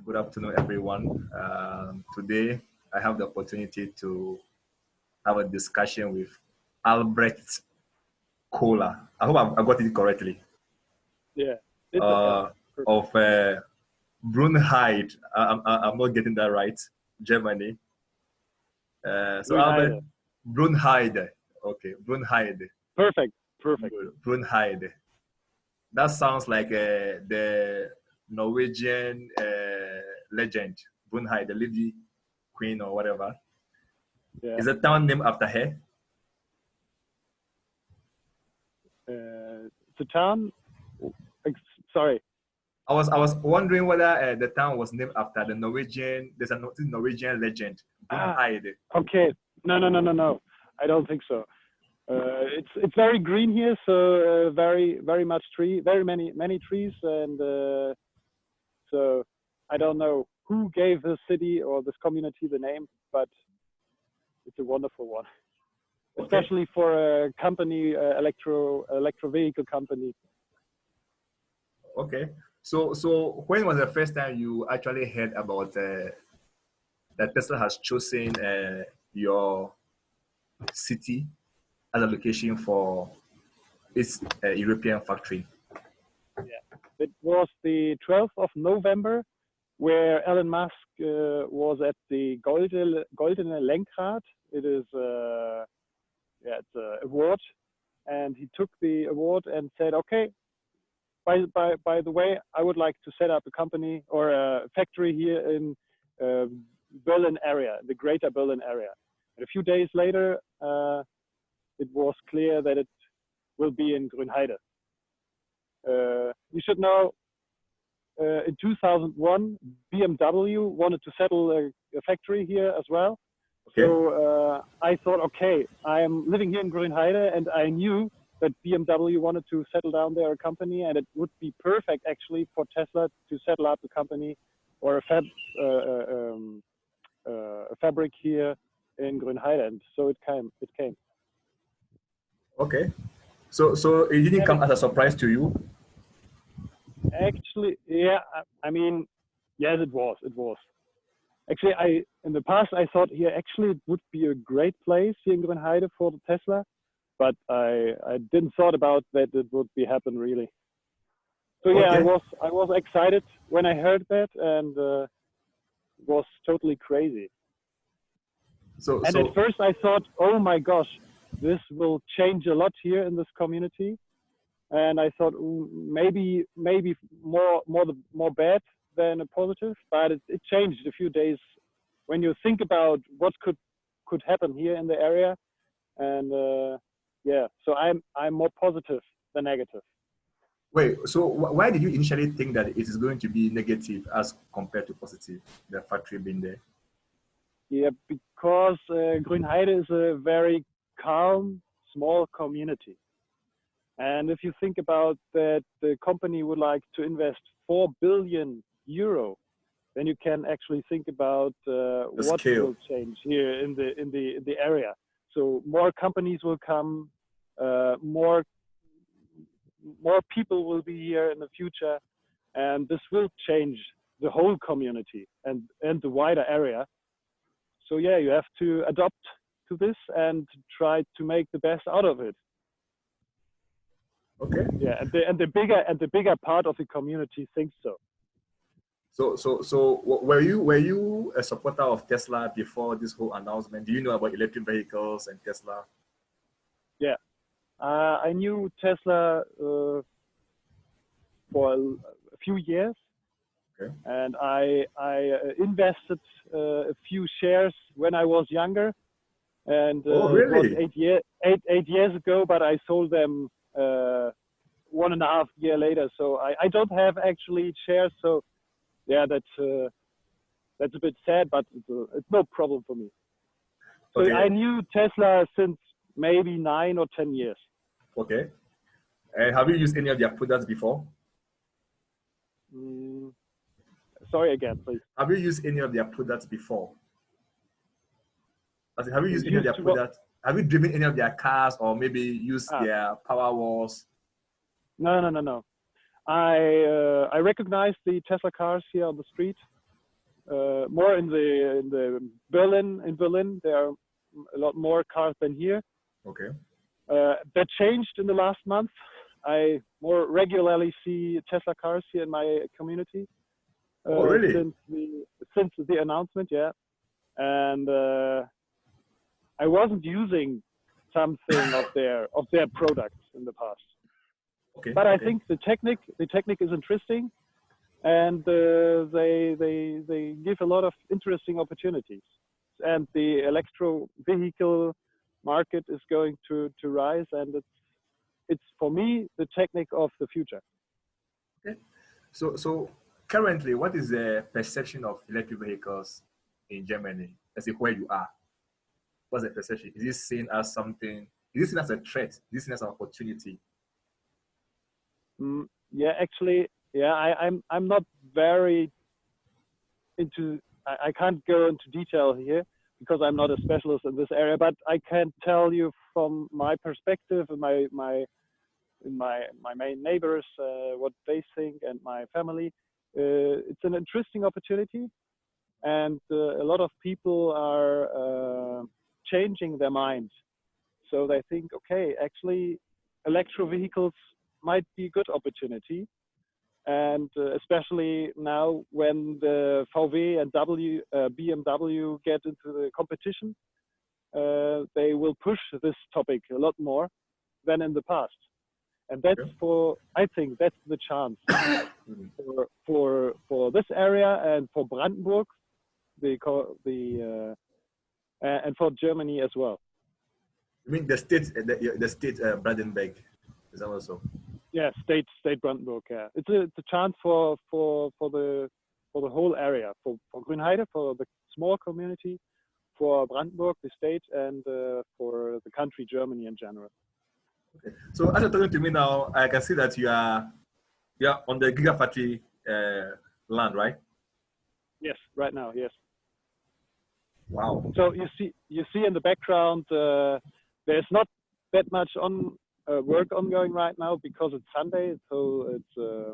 Good afternoon, everyone. Today, I have the opportunity to have a discussion with Albrecht Kohler. I hope I got it correctly. Yeah. Of Brunheide. I'm not getting that right. Germany. So Albert, Brunheide. Okay, Brunheide. Perfect. Brunheide. That sounds like the Norwegian legend, Brunheide, the lady queen or whatever. Yeah. Is a town named after her? The town. Sorry. I was wondering whether the town was named after the Norwegian. There's a Norwegian legend, Brunheide. Okay. No. I don't think so. It's very green here, so very much very many trees, and so I don't know who gave the city or this community the name, but it's a wonderful one, especially for a company, electro vehicle company. Okay, so when was the first time you actually heard about that Tesla has chosen your city as a location for its European factory? Yeah, it was the 12th of November, where Elon Musk was at the Goldene Lenkrad. It is it's an award, and he took the award and said, "Okay, by the way, I would like to set up a company or a factory here in Berlin area, the Greater Berlin area." And a few days later, it was clear that it will be in Grunheide. You should know, in 2001, BMW wanted to settle a factory here as well. Okay. So I thought, okay, I am living here in Grunheide, and I knew that BMW wanted to settle down their company, and it would be perfect actually for Tesla to settle up a company or a fabric here in Grunheide. And so it came. Okay, so it didn't come as a surprise to you? Actually, yeah. I mean, yes, it was. Actually, in the past I thought here actually it would be a great place here in Grunheide for the Tesla, but I didn't thought about that it would be happen really. So yeah, I was excited when I heard that, and it was totally crazy. At first I thought, oh my gosh, this will change a lot here in this community, and I thought maybe more bad than a positive, but it changed a few days when you think about what could happen here in the area, and yeah, so I'm more positive than negative. Wait, so why did you initially think that it is going to be negative as compared to positive, the factory being there? Yeah, because Grunheide is a very calm, small community. And if you think about that the company would like to invest 4 billion euro, then you can actually think about what will change here in the area. So more companies will come, more people will be here in the future, and this will change the whole community and the wider area. So yeah, you have to adapt to this and try to make the best out of it. Okay. Yeah, and the bigger part of the community thinks so. So were you a supporter of Tesla before this whole announcement? Do you know about electric vehicles and Tesla? Yeah, I knew Tesla for a few years. Okay. And I invested a few shares when I was younger, and really? it was 8 years ago. But I sold them 1.5 years later. So I don't have actually shares. So yeah, that's a bit sad, but it's no problem for me. So okay. I knew Tesla since maybe 9 or 10 years. Okay. And have you used any of their products before? Sorry again, please. Have you used any of their products before? Have you used any of their products? Have you driven any of their cars or maybe used their power walls? No. I recognize the Tesla cars here on the street, more in the Berlin. In Berlin, there are a lot more cars than here. Okay. That changed in the last month. I more regularly see Tesla cars here in my community. Oh, really? Since the announcement, yeah. And I wasn't using something of their products in the past. Okay. But I think the technique is interesting, and they give a lot of interesting opportunities. And the electro vehicle market is going to rise, and it's for me the technique of the future. Okay. So currently, what is the perception of electric vehicles in Germany? As if where you are, what's the perception? Is it seen as something? Is it seen as a threat? Is it seen as an opportunity? Yeah, actually, yeah, I'm not very into. I can't go into detail here because I'm not a specialist in this area. But I can tell you from my perspective and my main neighbors what they think, and my family. It's an interesting opportunity, and a lot of people are changing their mind. So they think, okay, actually, electro vehicles might be a good opportunity, and especially now when the VW and BMW get into the competition, they will push this topic a lot more than in the past. And that's I think that's the chance for this area and for Brandenburg, and for Germany as well. I mean the state Brandenburg is that also? Yeah, state Brandenburg. Yeah, it's a chance for the whole area, for Grunheide, for the small community, for Brandenburg, the state, and for the country Germany in general. Okay. So as you're talking to me now, I can see that you are on the Gigafactory land, right? Yes, right now, yes. Wow. So you see in the background, there's not that much work ongoing right now because it's Sunday, so it's a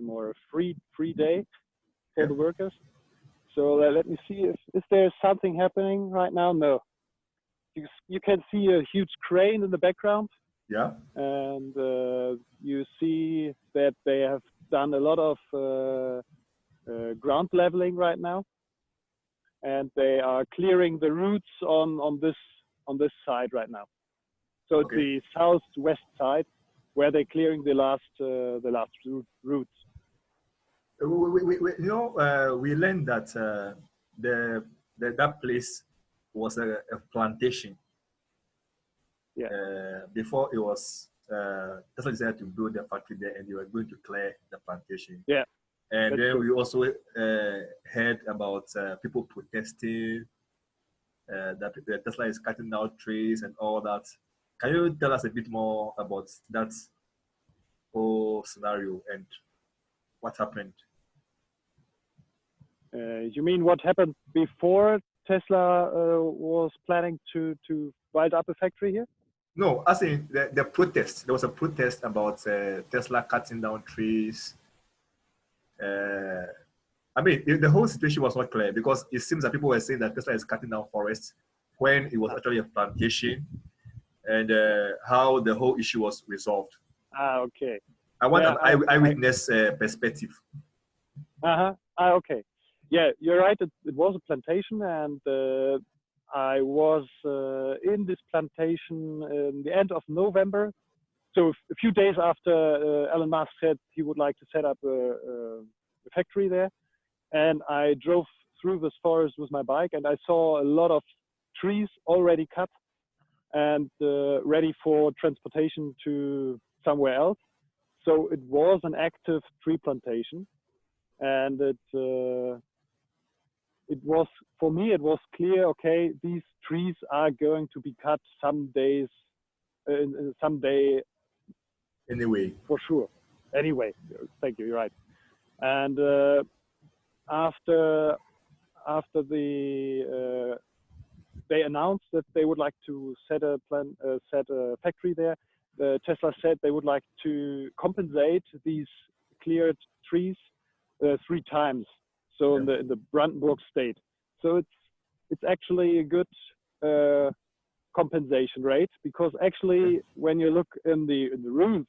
more free day for the workers. So let me see if there's something happening right now. No, you can see a huge crane in the background. Yeah. And you see that they have done a lot of ground leveling right now, and they are clearing the routes on this side right now. So it's the southwest side where they're clearing the last routes. We learned that that place was a plantation. Yeah. Before it was Tesla decided to build the factory there, and they were going to clear the plantation. Yeah. And then we also heard about people protesting that Tesla is cutting down trees and all that. Can you tell us a bit more about that whole scenario and what happened? You mean what happened before Tesla was planning to build up a factory here? No, I think the protest. There was a protest about Tesla cutting down trees. I mean, the whole situation was not clear because it seems that people were saying that Tesla is cutting down forests when it was actually a plantation, and how the whole issue was resolved. Okay. I want an eyewitness perspective. Okay. Yeah, you're right. It was a plantation, and I was in this plantation in the end of November. So a few days after Elon Musk said he would like to set up a factory there. And I drove through this forest with my bike, and I saw a lot of trees already cut and ready for transportation to somewhere else. So it was an active tree plantation, and it was, for me, it was clear, okay, these trees are going to be cut someday, Anyway. for sure. Anyway, thank you, you're right. And after they announced that they would like to set a factory there, Tesla said they would like to compensate these cleared trees 3 times. so in the Brandenburg state. So it's actually a good compensation rate, because actually when you look in the rules,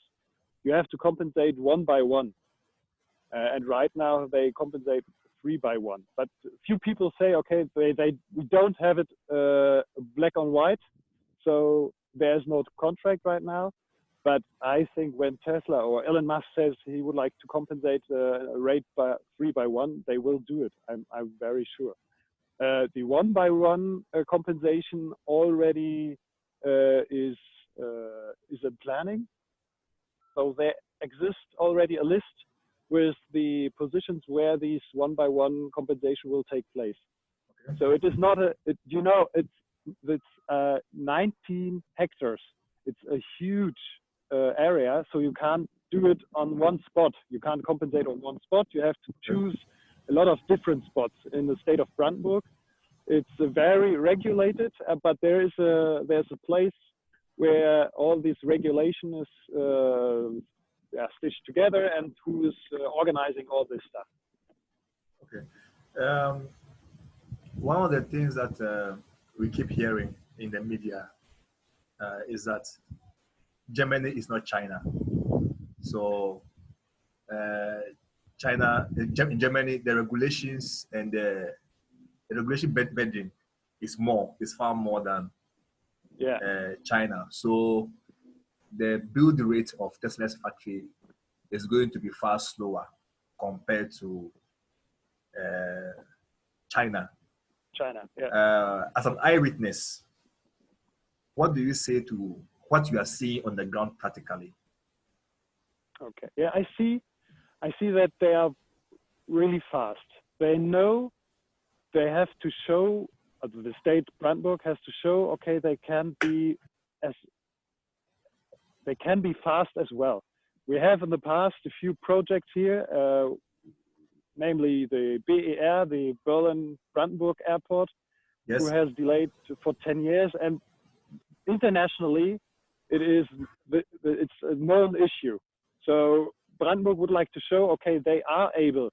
you have to compensate 1 by 1, and right now they compensate 3 by 1. But few people say, okay, we don't have it black on white, so there's no contract right now. But I think when Tesla or Elon Musk says he would like to compensate a rate by 3 by 1, they will do it. I'm very sure. The 1 by 1 compensation already is in planning. So there exists already a list with the positions where these 1 by 1 compensation will take place. Okay. So it is not it's 19 hectares. It's a huge area, so you can't do it on one spot. You can't compensate on one spot. You have to choose a lot of different spots in the state of Brandenburg. It's very regulated, but there's a place where all this regulation is stitched together, and who is organizing all this stuff. Okay. One of the things that we keep hearing in the media is that Germany is not China. So in Germany, the regulations and the regulation bending is far more than China. So the build rate of Tesla's factory is going to be far slower compared to China. As an eyewitness, what do you say to what you are seeing on the ground practically? Okay. Yeah, I see that they are really fast. They know they have to show, the state Brandenburg has to show, okay, they can be fast as well. We have in the past a few projects here, namely the BER, the Berlin-Brandenburg airport, who has delayed for 10 years, and internationally it's a known issue. So Brandenburg would like to show, okay, they are able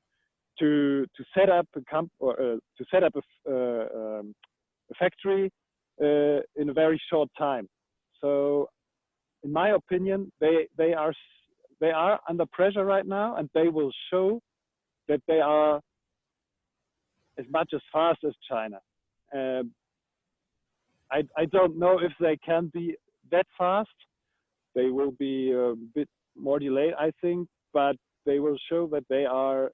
to set up a factory in a very short time. So in my opinion, they are under pressure right now, and they will show that they are as much as fast as China. I don't know if they can be that fast. They will be a bit more delayed, I think, but they will show that they are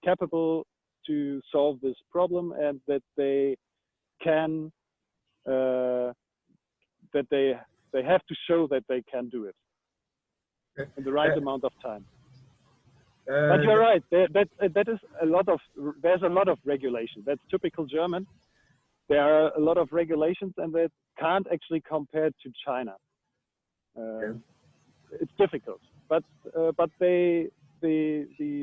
capable to solve this problem, and that they can, that they have to show that they can do it in the right amount of time. But you're right. That is there's a lot of regulation. That's typical German. There are a lot of regulations, and that can't actually compare to China. It's difficult, but the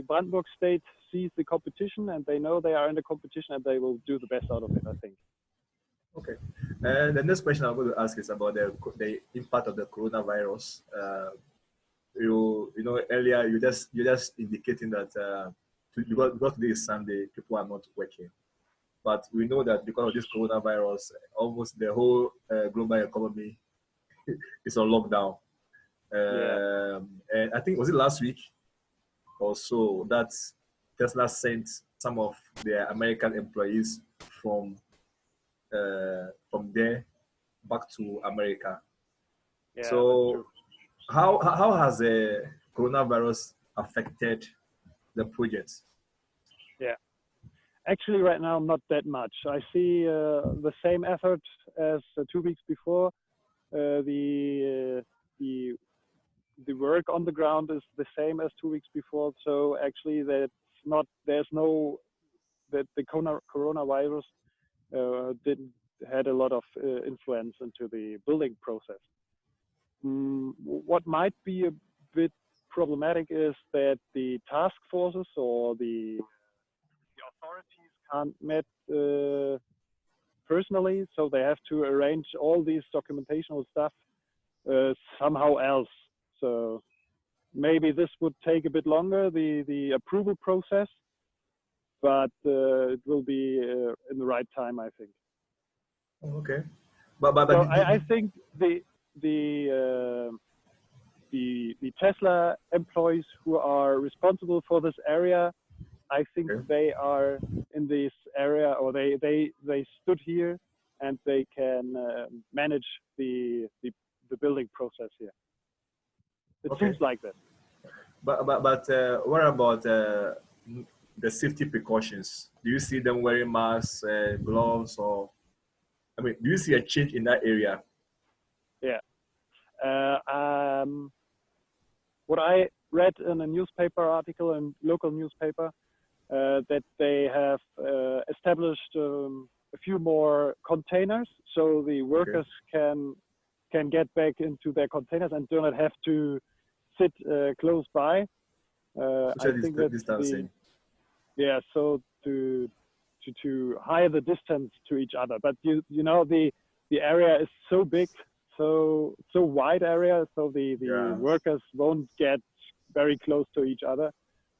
Brandenburg state sees the competition, and they know they are in the competition, and they will do the best out of it, I think. Okay. The next question I'm going to ask is about the impact of the coronavirus. You know, earlier you just indicating that because today is Sunday, people are not working. But we know that because of this coronavirus, almost the whole global economy is on lockdown. And I think, was it last week or so, that Tesla sent some of their American employees from there back to America. Yeah, so how has the coronavirus affected the project? Yeah, actually right now not that much. I see the same effort as 2 weeks before. The work on the ground is the same as 2 weeks before. So actually the coronavirus didn't had a lot of influence into the building process. What might be a bit problematic is that the task forces or the authorities can't meet personally, so they have to arrange all these documentational stuff somehow else. So maybe this would take a bit longer, the approval process. but it will be in the right time, I think. Okay, but So I think the Tesla employees who are responsible for this area, I think they are in this area, or they stood here, and they can manage the building process here. It seems like that. But what about the safety precautions? Do you see them wearing masks, gloves, or I mean, do you see a change in that area? Yeah. What I read in a newspaper article, in local newspaper, that they have established a few more containers, so the workers can get back into their containers and do not have to sit close by. I think that distancing. So to hide the distance to each other. But you know the area is so big, so wide area, so the workers won't get very close to each other.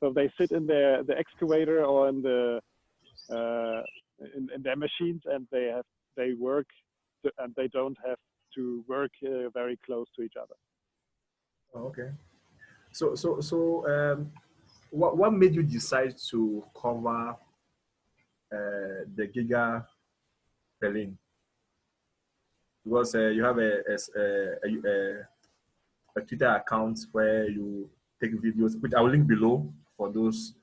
So they sit in the excavator or in the in their machines, and they work, and they don't have to work very close to each other. Okay. So what made you decide to cover the Giga Berlin? Because you have a Twitter account where you take videos, which I will link below for those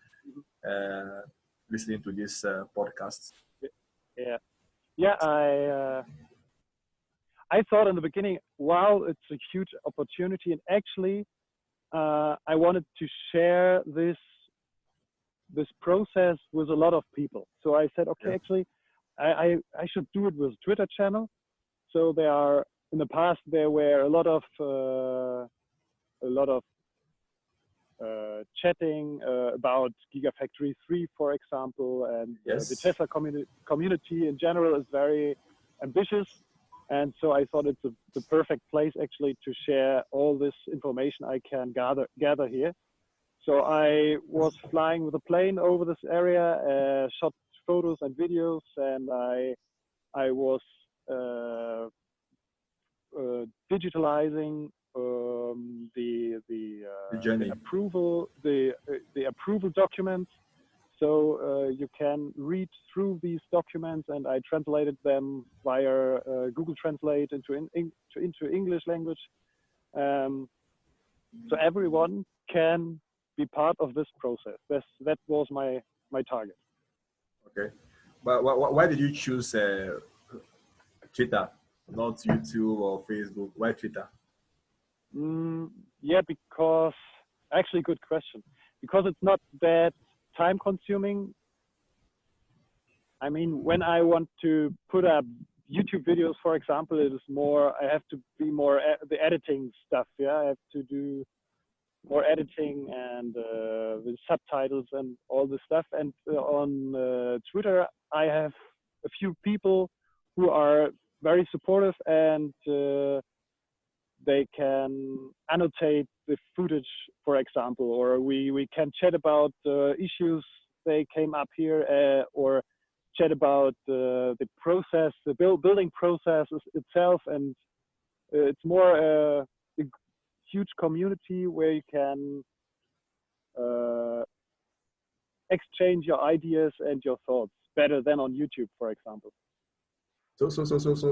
listening to this podcast. Yeah. I thought in the beginning, wow, it's a huge opportunity, and actually, I wanted to share this process with a lot of people. So I said, okay, actually, I should do it with a Twitter channel. So in the past there were a lot of chatting about Gigafactory 3, for example, and the Tesla community in general is very ambitious. And so I thought it's the perfect place actually to share all this information I can gather here. So I was flying with a plane over this area, shot photos and videos, and I was digitalizing the approval documents. So you can read through these documents, and I translated them via Google Translate into English language. So everyone can be part of this process. That was my target. Okay, but why did you choose Twitter, not YouTube or Facebook? Why Twitter? Yeah, because actually, good question. Because it's not that time consuming. I mean, when I want to put up YouTube videos, for example, it is more, I have to be more the editing stuff. Yeah, I have to do more editing and with subtitles and all this stuff. And on Twitter, I have a few people who are very supportive, and they can annotate the footage, for example, or we can chat about issues they came up here, or chat about the process, the building process itself. And it's more a huge community where you can exchange your ideas and your thoughts better than on YouTube, for example. So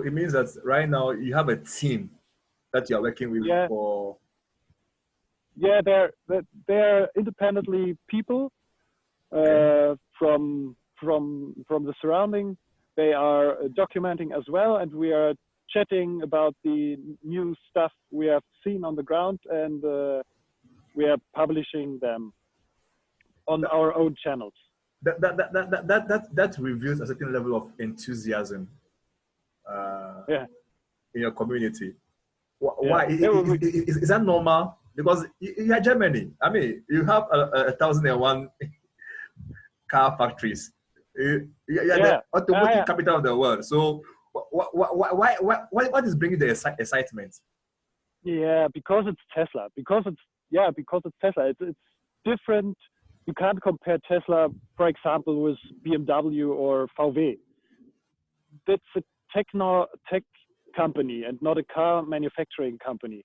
it means that right now you have a team that you are working with for. Yeah, they're independently people from the surrounding. They are documenting as well, and we are chatting about the new stuff we have seen on the ground, and we are publishing them on our own channels. That reveals a certain level of enthusiasm in your community. Why is that normal? Because you are Germany. I mean, you have 1,001 car factories. You are the automotive capital of the world. So what is bringing the excitement? Yeah, because it's Tesla. Because it's Tesla. It's different you can't compare Tesla, for example, with BMW or VW. That's a tech company and not a car manufacturing company.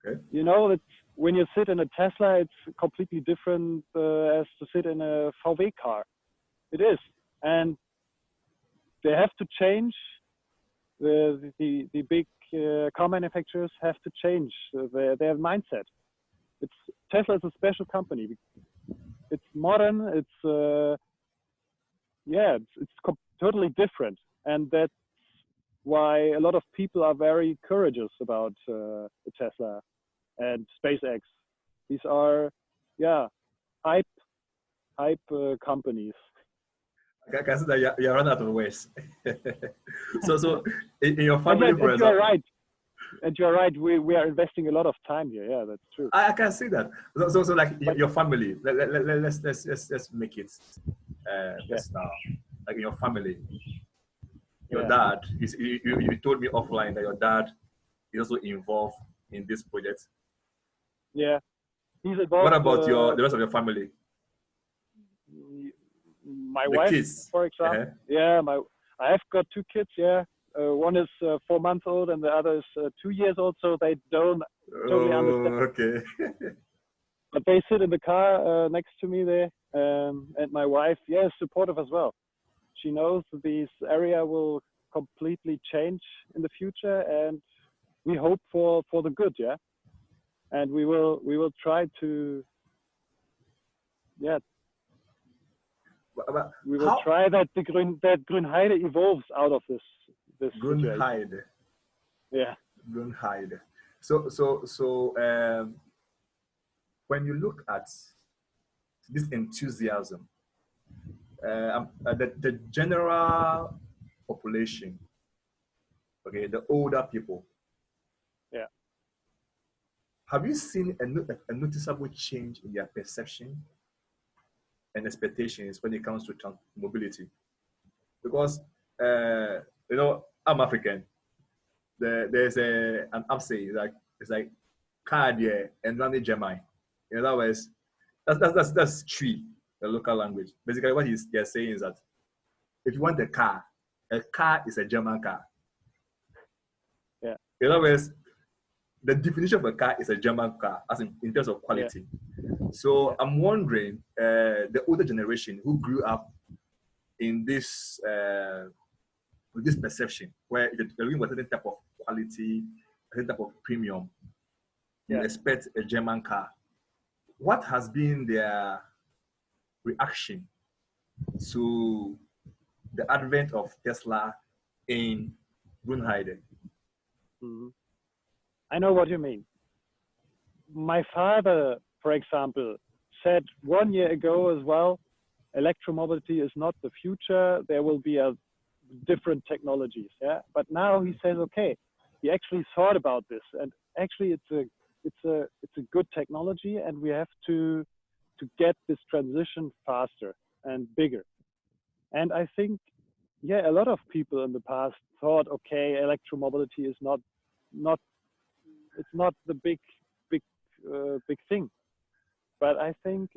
Okay. You know, it's, when you sit in a Tesla, it's completely different as to sit in a VW car. It is, and they have to change. The big car manufacturers have to change their mindset. Tesla is a special company. It's modern. It's totally different, and that's why a lot of people are very courageous about Tesla and SpaceX. These are hype companies. I can see that you're running out of ways. so in your family, and for example, you're right. And you're right. We are investing a lot of time here. Yeah, that's true. I can see that. So like your family. Let's make it. Let's now, like in your family, your dad. You told me offline that your dad is also involved in this project. Yeah, he's involved. What about the rest of your family? My wife, kids. for example. Yeah, I have got 2 kids. Yeah, one is 4 months old and the other is 2 years old. So they don't totally understand. Okay. But they sit in the car next to me there, and my wife, is supportive as well. She knows this area will completely change in the future, and we hope for the good. Yeah, and we will try to. Yeah. We will try that that Grunheide evolves out of this Grunheide. situation. Yeah. Grunheide. So when you look at this enthusiasm, the general population, okay, the older people. Yeah. Have you seen a noticeable change in their perception and expectations when it comes to mobility? Because I'm African. There's an upsay, like it's like car there and running German. In other words, that's tree, the local language. Basically, what they're saying is that if you want a car is a German car. Yeah. In other words, the definition of a car is a German car, as in terms of quality. Yeah. So I'm wondering, the older generation who grew up in this with this perception, where if you're looking for a certain type of quality, a certain type of premium, you expect a German car. What has been their reaction to the advent of Tesla in Grunheide? Mm-hmm. I know what you mean. My father, for example, said 1 year ago as well, electromobility is not the future. There will be different technologies. Yeah, but now he says, okay, he actually thought about this, and actually it's a good technology, and we have to get this transition faster and bigger. And I think, a lot of people in the past thought, okay, electromobility is not the big thing. But I think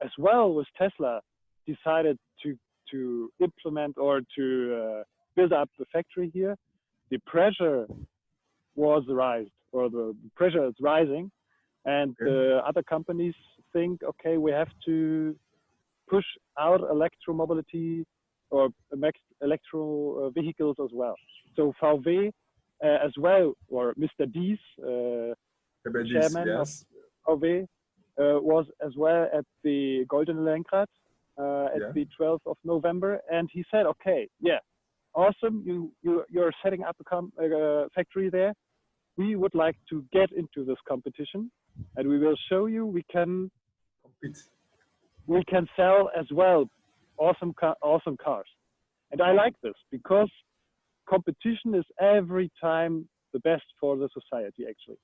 as well with Tesla decided to implement or to build up the factory here, the pressure was raised, or the pressure is rising, and other companies think, okay, we have to push out electromobility or electro vehicles as well. So VW as well, or Mr. Dies, chairman of VW, was as well at the Goldene Lenkrad at the 12th of November, and he said, okay, awesome, you're setting up a factory there. We would like to get into this competition, and we will show you we can sell as well awesome cars. And I like this because competition is every time the best for the society, actually.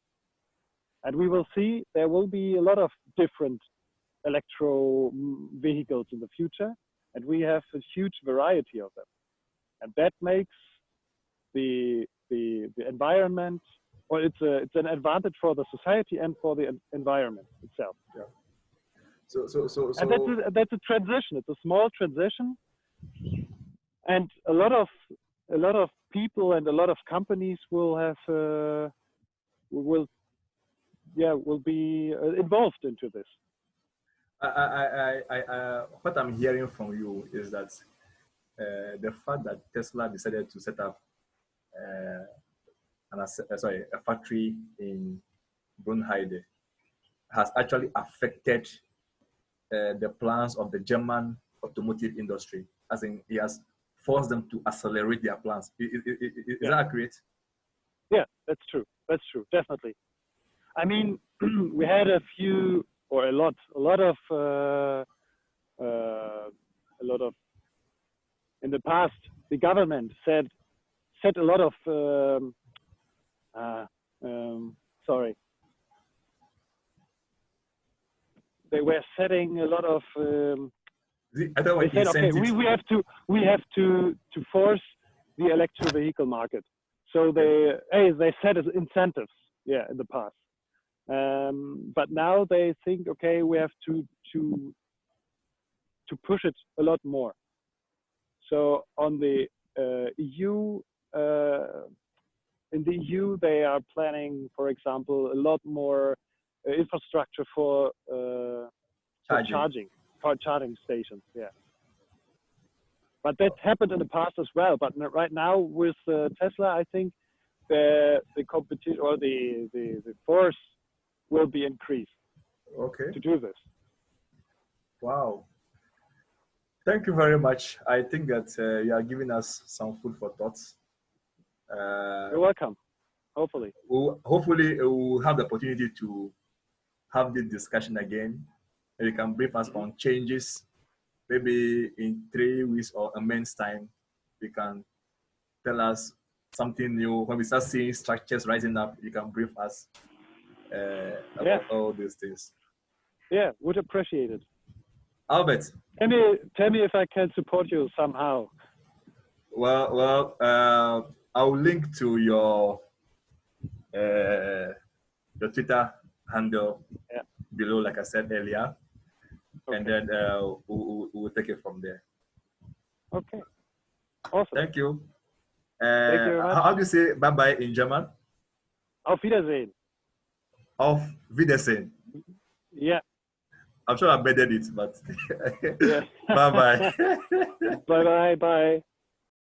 And we will see there will be a lot of different electro vehicles in the future, and we have a huge variety of them. And that makes the environment, well, it's an advantage for the society and for the environment itself. Yeah. And that's a transition. It's a small transition, and a lot of people and a lot of companies will have will be involved into this. What I'm hearing from you is that the fact that Tesla decided to set up a factory in Grunheide has actually affected the plans of the German automotive industry, as in he has forced them to accelerate their plans. Is that accurate? Yeah, that's true. That's true, definitely. I mean, we had a lot of, in the past, the government set a lot of, they were setting a lot of, they said, okay, we have to force the electric vehicle market. So they set as incentives, in the past. But now they think, okay, we have to push it a lot more. So on the EU, in the EU, they are planning, for example, a lot more infrastructure for charging stations. Yeah. But that happened in the past as well. But right now with Tesla, I think the competition or the force will be increased. Okay. To do this. Wow. Thank you very much. I think that you are giving us some food for thoughts. You're welcome. Hopefully. Hopefully, we'll have the opportunity to have this discussion again. And you can brief us on changes. Maybe in 3 weeks or a month's time, you can tell us something new. When we start seeing structures rising up, you can brief us about all these things. Yeah, would appreciate it. Albert, tell me if I can support you somehow. Well, I'll link to your Twitter handle below, like I said earlier, and then we'll take it from there. Okay. Awesome. Thank you. Thank you very much. How do you say bye-bye in German? Auf Wiedersehen. Auf Wiedersehen. Yeah. I'm sure I bettered it, but yeah. bye-bye. Bye-bye. Bye.